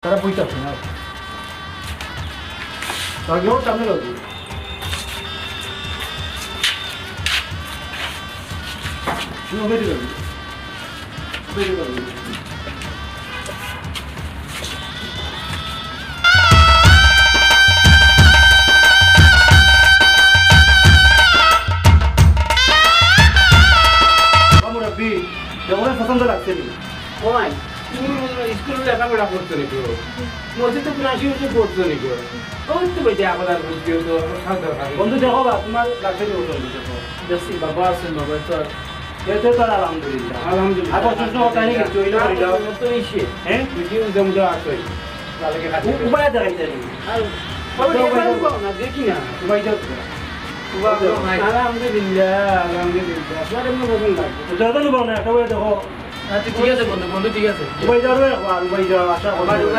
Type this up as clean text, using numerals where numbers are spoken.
তারা বুঝতেছে না তাকেও সামনে লাগবে বেরিয়ে যাবে বেরিয়ে যাবে যেমন পছন্দ লাগছে ওই তুমি স্কুল লেখাপড়া করছো নাকি মসজিদে প্রাণী হচ্ছে পড়ছো নাকি ওই তো বেটে আবার বুঝতে তো দরকার বন্ধু দেখো বা তোমার লাগছে নি ওজন দেখো দেখছি বাবা আছেন বাবা তো এতে তো আলহামদুলিল্লাহ আলহামদুলিল্লাহ আবার সুস্থ কথা নেই কিছু হইলো পারিল তো ইসে হ্যাঁ ভিডিও জম দেওয়া আছে তাহলে কি কাটে উপায় দেখাইতে নি আর বাবা একবার না দেখি না উপায় দাও আলহামদুলিল্লাহ আলহামদুলিল্লাহ আপনার এমন পছন্দ লাগে তো দাদা নো না একটা দেখো আচ্ছা ঠিক আছে বন্ধু বন্ধু ঠিক আছে উপায় দাও আর উপায় দাও আশা আমার করি